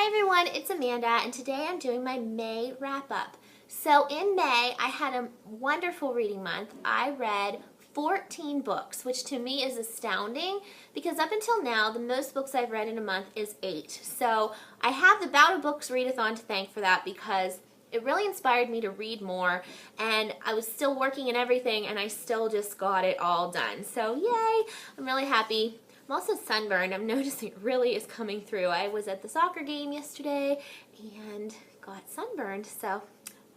Hi everyone, it's Amanda, and today I'm doing my May wrap-up. So in May, I had a wonderful reading month. I read 14 books, which to me is astounding because up until now, the most books I've read in a month is 8. So I have the Bout of Books readathon to thank for that because it really inspired me to read more, and I was still working and everything, and I still just got it all done. So yay, I'm really happy. I'm also sunburned. I'm noticing it really is coming through. I was at the soccer game yesterday and got sunburned, so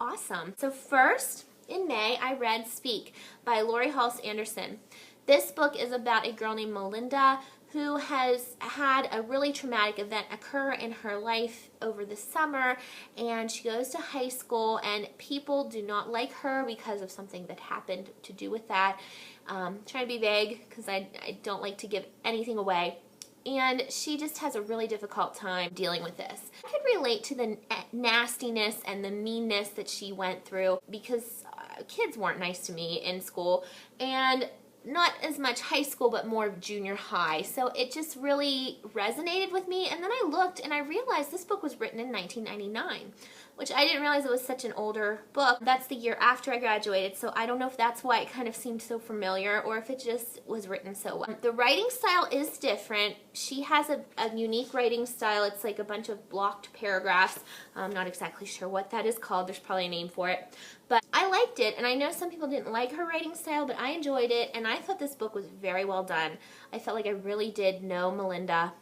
awesome. So first, in May, I read Speak by Lori Halse Anderson. This book is about a girl named Melinda who has had a really traumatic event occur in her life over the summer, and she goes to high school and people do not like her because of something that happened to do with that. Trying to be vague because I don't like to give anything away. And she just has a really difficult time dealing with this. I could relate to the nastiness and the meanness that she went through because kids weren't nice to me in school, and not as much high school, but more junior high. So it just really resonated with me. And then I looked and I realized this book was written in 1999, which I didn't realize it was such an older book. That's the year after I graduated, so I don't know if that's why it kind of seemed so familiar or if it just was written so well. The writing style is different. She has a unique writing style. It's like a bunch of blocked paragraphs. I'm not exactly sure what that is called. There's probably a name for it. But I liked it, and I know some people didn't like her writing style, but I enjoyed it, and I thought this book was very well done. I felt like I really did know Melinda,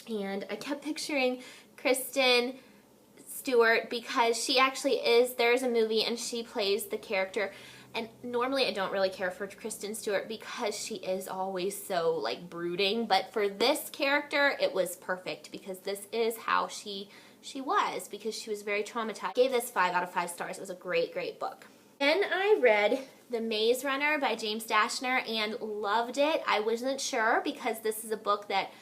and I kept picturing Kristen Stewart because she actually is, there's a movie and she plays the character, and normally I don't really care for Kristen Stewart because she is always so like brooding, but for this character it was perfect because this is how she was, because she was very traumatized. Gave this 5 out of 5 stars. It was a great book. Then I read The Maze Runner by James Dashner and loved it. I wasn't sure because this is a book that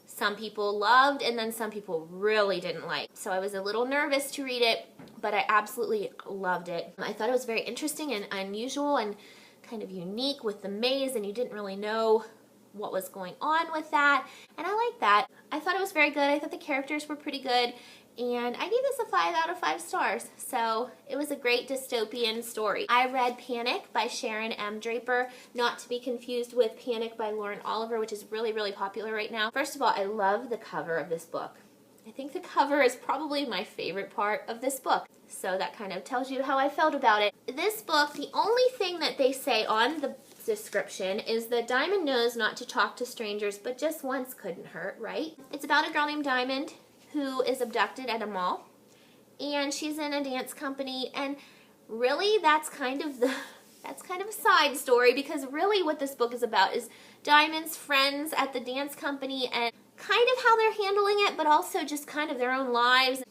some people loved and then some people really didn't like. So I was a little nervous to read it, but I absolutely loved it. I thought it was very interesting and unusual and kind of unique with the maze, and you didn't really know what was going on with that, and I liked that. I thought it was very good. I thought the characters were pretty good, and I gave this a 5 out of 5 stars. So it was a great dystopian story. I read Panic by Sharon M. Draper, not to be confused with Panic by Lauren Oliver, which is really popular right now. First of all, I love the cover of this book. I think the cover is probably my favorite part of this book. So that kind of tells you how I felt about it. This book, the only thing that they say on the description is that Diamond knows not to talk to strangers, but just once couldn't hurt, right? It's about a girl named Diamond who is abducted at a mall, and she's in a dance company, and really that's kind of a side story, because really what this book is about is Diamond's friends at the dance company and kind of how they're handling it, but also just kind of their own lives.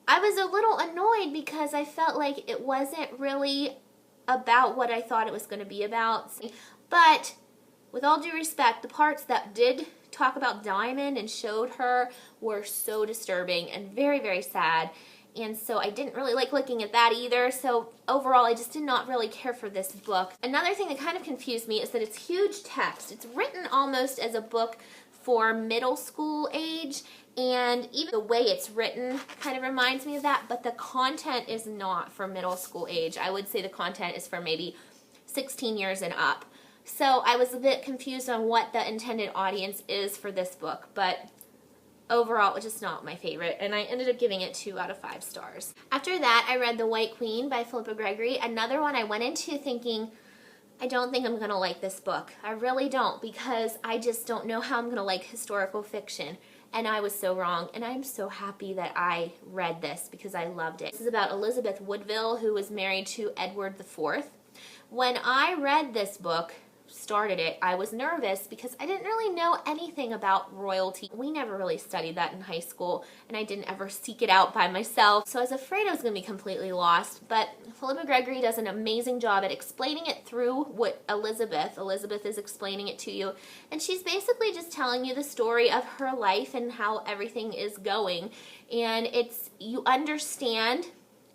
I was a little annoyed because I felt like it wasn't really about what I thought it was going to be about. But with all due respect, the parts that did talk about Diamond and showed her were so disturbing and very sad. And so I didn't really like looking at that either. So overall, I just did not really care for this book. Another thing that kind of confused me is that it's huge text. It's written almost as a book for middle school age, and even the way it's written kind of reminds me of that, but the content is not for middle school age. I would say the content is for maybe 16 years and up. So I was a bit confused on what the intended audience is for this book, but overall it was just not my favorite, and I ended up giving it 2 out of 5 stars. After that, I read The White Queen by Philippa Gregory, another one I went into thinking, I don't think I'm going to like this book. I really don't, because I just don't know how I'm going to like historical fiction. And I was so wrong, and I'm so happy that I read this because I loved it. This is about Elizabeth Woodville, who was married to Edward IV. When I read this book, started it, I was nervous because I didn't really know anything about royalty. We never really studied that in high school, and I didn't ever seek it out by myself, so I was afraid I was going to be completely lost. But Philippa Gregory does an amazing job at explaining it through what Elizabeth is explaining it to you, and she's basically just telling you the story of her life and how everything is going, and you understand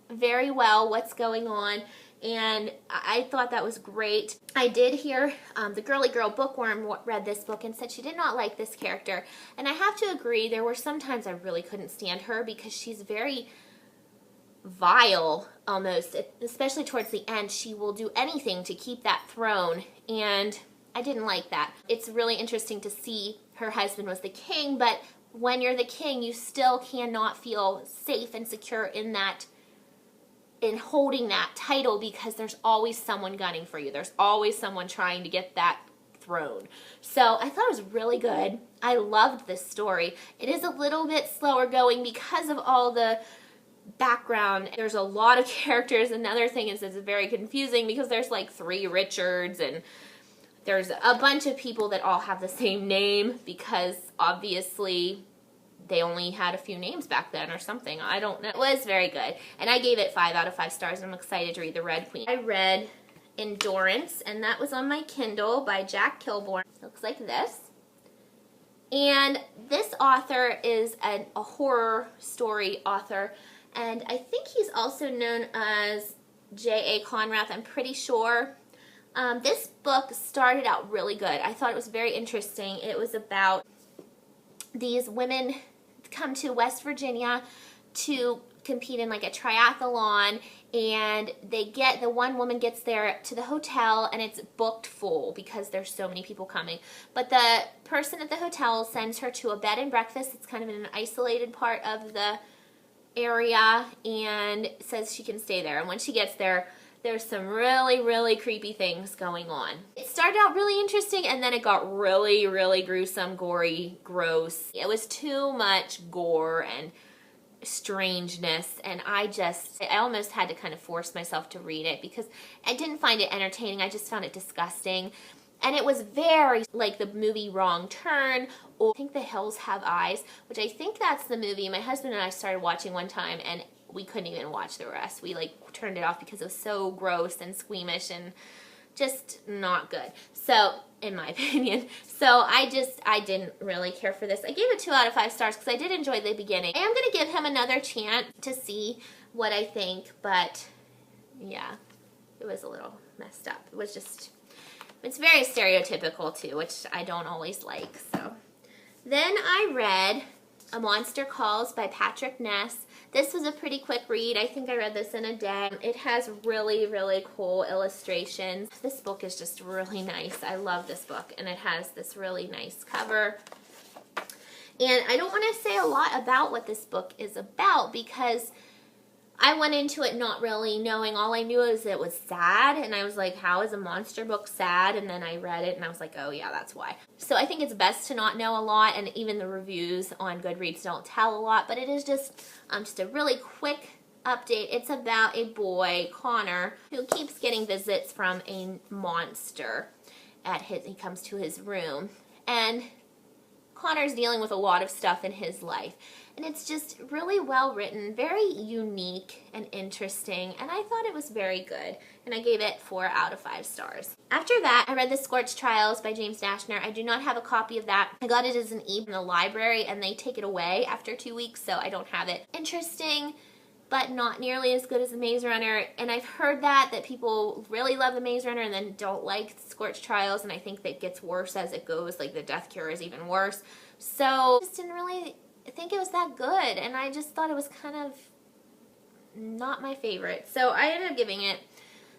very well what's going on, and I thought that was great. I did hear the girly girl bookworm read this book and said she did not like this character, and I have to agree. There were some times I really couldn't stand her because she's very vile almost, especially towards the end. She will do anything to keep that throne, and I didn't like that. It's really interesting to see her husband was the king, but when you're the king, you still cannot feel safe and secure in holding that title, because there's always someone gunning for you. There's always someone trying to get that throne. So I thought it was really good. I loved this story. It is a little bit slower going because of all the background. There's a lot of characters. Another thing is it's very confusing because there's like 3 Richards, and there's a bunch of people that all have the same name because obviously they only had a few names back then or something. I don't know. It was very good. And I gave it 5 out of 5 stars. I'm excited to read The Red Queen. I read Endurance, and that was on my Kindle by Jack Kilborn. It looks like this. And this author is a horror story author, and I think he's also known as J.A. Conrath, I'm pretty sure. This book started out really good. I thought it was very interesting. It was about these women come to West Virginia to compete in like a triathlon, and the one woman gets there to the hotel and it's booked full because there's so many people coming. But the person at the hotel sends her to a bed and breakfast. It's kind of in an isolated part of the area and says she can stay there. And when she gets there, there's some really, really creepy things going on. It started out really interesting, and then it got really, really gruesome, gory, gross. It was too much gore and strangeness, and I almost had to kind of force myself to read it because I didn't find it entertaining. I just found it disgusting. And it was very like the movie Wrong Turn, or I Think the Hills Have Eyes, which I think that's the movie my husband and I started watching one time, and we couldn't even watch the rest. We like turned it off because it was so gross and squeamish and just not good. So, in my opinion. So I didn't really care for this. I gave it 2 out of 5 stars because I did enjoy the beginning. I am going to give him another chance to see what I think, but yeah, it was a little messed up. It's very stereotypical too, which I don't always like. So then I read A Monster Calls by Patrick Ness. This was a pretty quick read. I think I read this in a day. It has really, really cool illustrations. This book is just really nice. I love this book, and it has this really nice cover. And I don't want to say a lot about what this book is about because I went into it not really knowing. All I knew is it was sad, and I was like, how is a monster book sad? And then I read it, and I was like, oh yeah, that's why. So I think it's best to not know a lot, and even the reviews on Goodreads don't tell a lot, but it is just a really quick update. It's about a boy, Connor, who keeps getting visits from a monster he comes to his room, and Connor's dealing with a lot of stuff in his life. And it's just really well written, very unique and interesting, and I thought it was very good. And I gave it 4 out of 5 stars. After that, I read The Scorched Trials by James Dashner. I do not have a copy of that. I got it as an e-book in the library, and they take it away after 2 weeks, so I don't have it. Interesting, but not nearly as good as The Maze Runner. And I've heard that people really love The Maze Runner and then don't like Scorched Trials, and I think that gets worse as it goes. Like, The Death Cure is even worse. So I just didn't really think it was that good, and I just thought it was kind of not my favorite. So I ended up giving it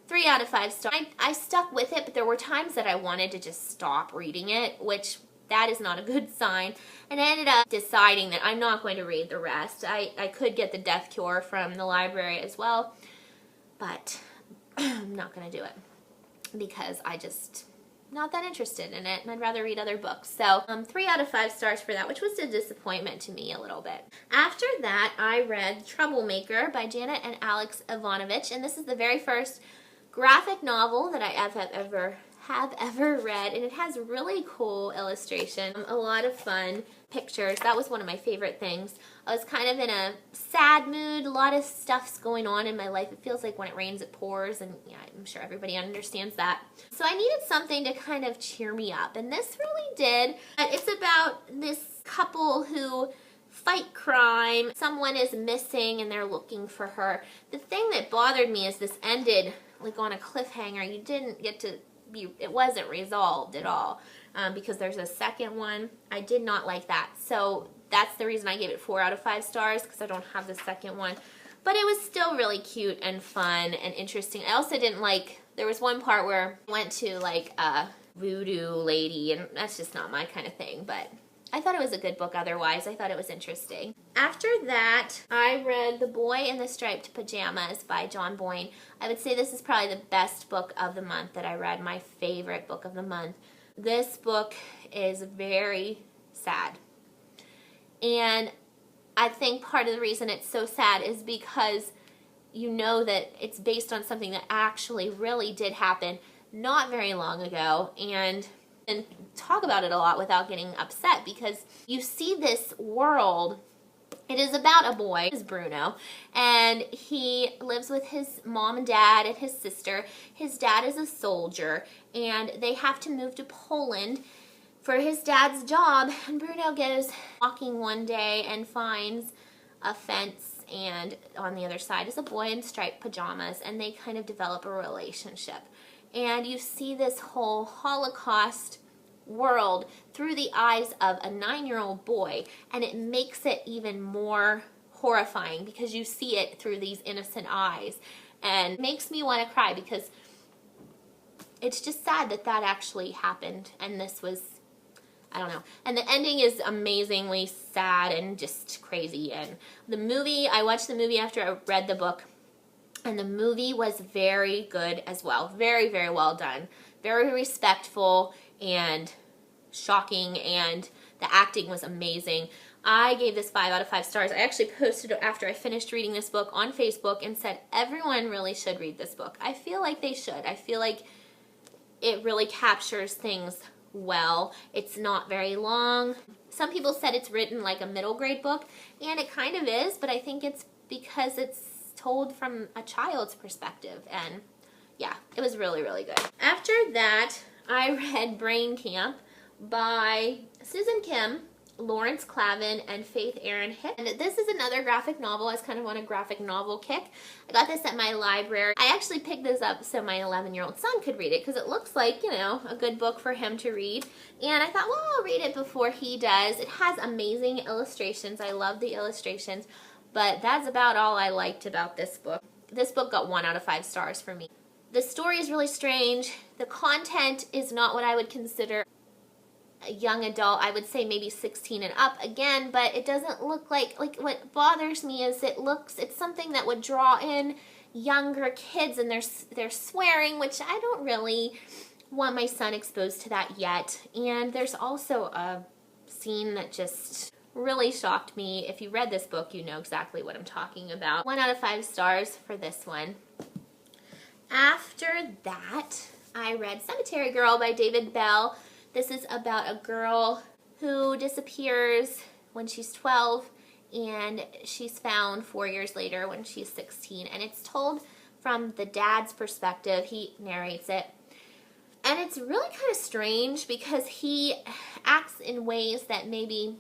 3 out of 5 stars. I stuck with it, but there were times that I wanted to just stop reading it, which that is not a good sign. And I ended up deciding that I'm not going to read the rest. I could get The Death Cure from the library as well, but I'm not going to do it because I just not that interested in it, and I'd rather read other books. So 3 out of 5 stars for that, which was a disappointment to me a little bit. After that, I read Troublemaker by Janet and Alex Ivanovich, and this is the very first graphic novel that I have ever read, and it has really cool illustration, a lot of fun pictures. That was one of my favorite things. I was kind of in a sad mood, a lot of stuff's going on in my life. It feels like when it rains it pours, and yeah, I'm sure everybody understands that. So I needed something to kind of cheer me up, and this really did. It's about this couple who fight crime. Someone is missing and they're looking for her. The thing that bothered me is this ended like on a cliffhanger. You didn't get to it wasn't resolved at all, because there's a second one. I did not like that. So that's the reason I gave it 4 out of 5 stars, because I don't have the second one. But it was still really cute and fun and interesting. I also didn't like, there was one part where I went to like a voodoo lady, and that's just not my kind of thing, but I thought it was a good book otherwise. I thought it was interesting. After that, I read The Boy in the Striped Pajamas by John Boyne. I would say this is probably the best book of the month that I read, my favorite book of the month. This book is very sad. And I think part of the reason it's so sad is because you know that it's based on something that actually really did happen not very long ago, and talk about it a lot without getting upset, because you see this world. It is about a boy, his Bruno, and he lives with his mom and dad and his sister. His dad is a soldier, and they have to move to Poland for his dad's job, and Bruno goes walking one day and finds a fence, and on the other side is a boy in striped pajamas, and they kind of develop a relationship. And you see this whole Holocaust world through the eyes of a 9-year-old boy, and it makes it even more horrifying because you see it through these innocent eyes, and it makes me want to cry because it's just sad that that actually happened, and this was, I don't know. And the ending is amazingly sad and just crazy. And the movie, I watched the movie after I read the book, and the movie was very good as well. Very, very well done. Very respectful and shocking, and the acting was amazing. I gave this 5 out of 5 stars. I actually posted it after I finished reading this book on Facebook and said everyone really should read this book. I feel like they should. I feel like it really captures things well. It's not very long. Some people said it's written like a middle grade book, and it kind of is, but I think it's because it's told from a child's perspective, and yeah, it was really, really good. After that, I read Brain Camp by Susan Kim, Lawrence Clavin, and Faith Erin Hick. And this is another graphic novel. I was kind of on a graphic novel kick. I got this at my library. I actually picked this up so my 11-year-old son could read it, because it looks like, you know, a good book for him to read. And I thought, well, I'll read it before he does. It has amazing illustrations. I love the illustrations, but that's about all I liked about this book. This book got 1 out of 5 stars for me. The story is really strange. The content is not what I would consider a young adult. I would say maybe 16 and up again, but it doesn't look like what bothers me is it's something that would draw in younger kids, and they're swearing, which I don't really want my son exposed to that yet. And there's also a scene that just really shocked me. If you read this book, you know exactly what I'm talking about. 1 out of 5 stars for this one. After that, I read Cemetery Girl by David Bell. This is about a girl who disappears when she's 12, and she's found 4 years later when she's 16. And it's told from the dad's perspective. He narrates it. And it's really kind of strange because he acts in ways that maybe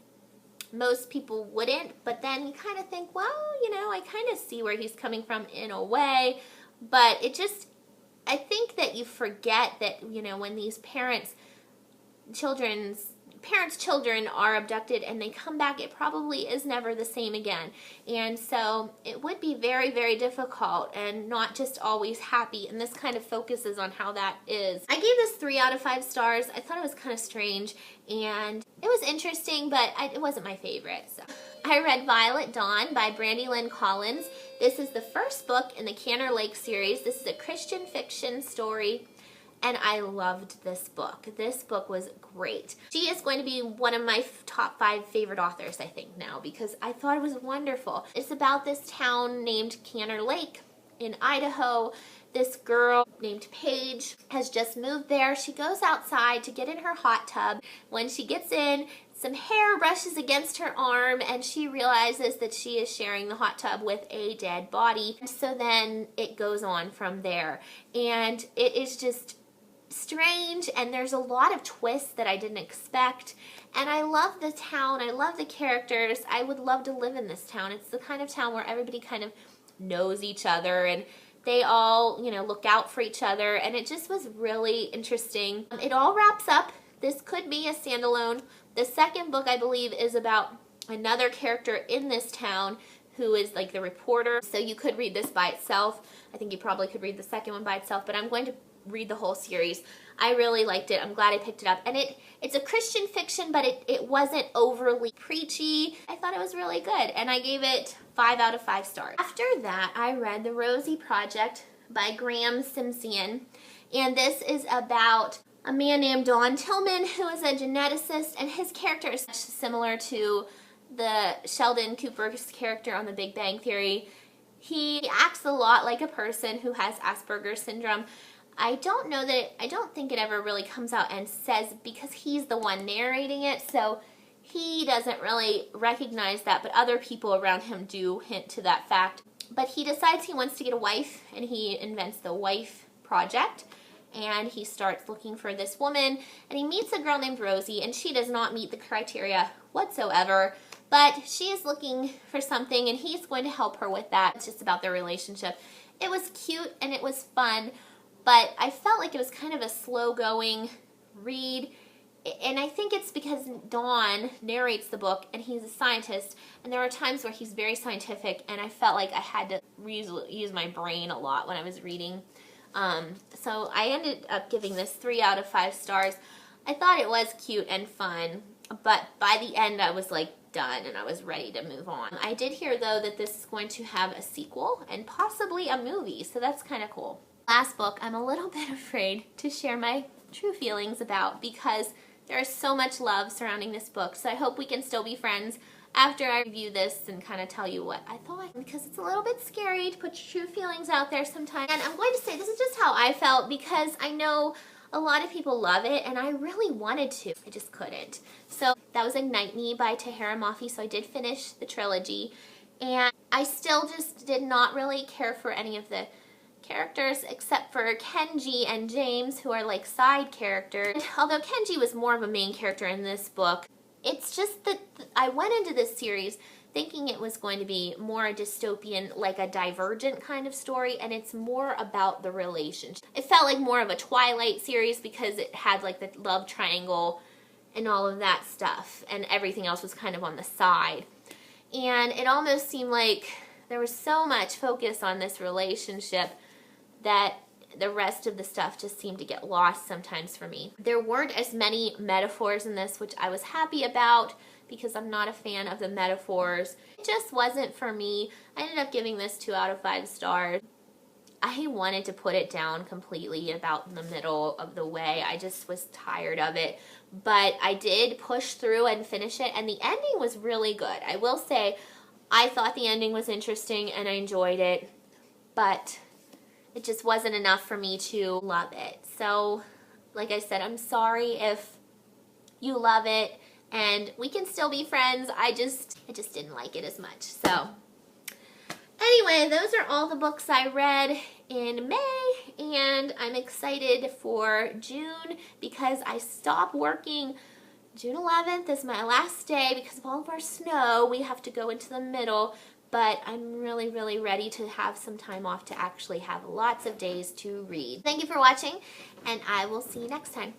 most people wouldn't, but then you kind of think, well, you know, I kind of see where he's coming from in a way. But it just, I think that you forget that, you know, when these children are abducted and they come back, it probably is never the same again. And so it would be very, very difficult and not just always happy. And this kind of focuses on how that is. I gave this 3 out of 5 stars. I thought it was kind of strange, and it was interesting, but it wasn't my favorite. So I read Violet Dawn by Brandy Lynn Collins. This is the first book in the Canner Lake series. This is a Christian fiction story, and I loved this book. This book was great. She is going to be one of my top 5 favorite authors, I think, now, because I thought it was wonderful. It's about this town named Canner Lake in Idaho. This girl named Paige has just moved there. She goes outside to get in her hot tub. When she gets in, some hair brushes against her arm, and she realizes that she is sharing the hot tub with a dead body. So then it goes on from there. And it is just strange, and there's a lot of twists that I didn't expect. And I love the town. I love the characters. I would love to live in this town. It's the kind of town where everybody kind of knows each other, and they all, you know, look out for each other, and it just was really interesting. It all wraps up. This could be a standalone. The second book, I believe, is about another character in this town who is like the reporter. So you could read this by itself. I think you probably could read the second one by itself, but I'm going to read the whole series. I really liked it. I'm glad I picked it up. And it's a Christian fiction, but it wasn't overly preachy. I thought it was really good, and I gave it 5 out of 5 stars. After that, I read The Rosie Project by Graham Simpson, and this is about a man named Don Tillman who is a geneticist, and his character is similar to the Sheldon Cooper's character on The Big Bang Theory. He acts a lot like a person who has Asperger's syndrome. I don't think it ever really comes out and says, because he's the one narrating it, so he doesn't really recognize that, but other people around him do hint to that fact. But he decides he wants to get a wife, and he invents the Wife Project, and he starts looking for this woman, and he meets a girl named Rosie, and she does not meet the criteria whatsoever, but she is looking for something, and he's going to help her with that. It's just about their relationship. It was cute, and it was fun, but I felt like it was kind of a slow-going read, and I think it's because Don narrates the book, and he's a scientist, and there are times where he's very scientific, and I felt like I had to use my brain a lot when I was reading. So I ended up giving this 3 out of 5 stars. I thought it was cute and fun, but by the end I was like done, and I was ready to move on. I did hear, though, that this is going to have a sequel and possibly a movie, so that's kind of cool. Last book, I'm a little bit afraid to share my true feelings about, because there is so much love surrounding this book, so I hope we can still be friends after I review this and kind of tell you what I thought, because it's a little bit scary to put your true feelings out there sometimes. And I'm going to say this is just how I felt, because I know a lot of people love it, and I really wanted to. I just couldn't. So that was Ignite Me by Tahereh Mafi, so I did finish the trilogy, and I still just did not really care for any of the characters except for Kenji and James, who are like side characters. Although Kenji was more of a main character in this book, it's just that I went into this series thinking it was going to be more a dystopian, like a Divergent kind of story, and it's more about the relationship. It felt like more of a Twilight series because it had like the love triangle and all of that stuff, and everything else was kind of on the side. And it almost seemed like there was so much focus on this relationship that the rest of the stuff just seemed to get lost sometimes for me. There weren't as many metaphors in this, which I was happy about, because I'm not a fan of the metaphors. It just wasn't for me. I ended up giving this 2 out of 5 stars. I wanted to put it down completely about the middle of the way. I just was tired of it. But I did push through and finish it, and the ending was really good. I will say, I thought the ending was interesting and I enjoyed it, but it just wasn't enough for me to love it. So, like I said, I'm sorry if you love it, and we can still be friends. I just didn't like it as much. So, anyway, those are all the books I read in May, and I'm excited for June because I stop working. June 11th is my last day because of all of our snow. We have to go into the middle, but I'm really, really ready to have some time off to actually have lots of days to read. Thank you for watching, and I will see you next time.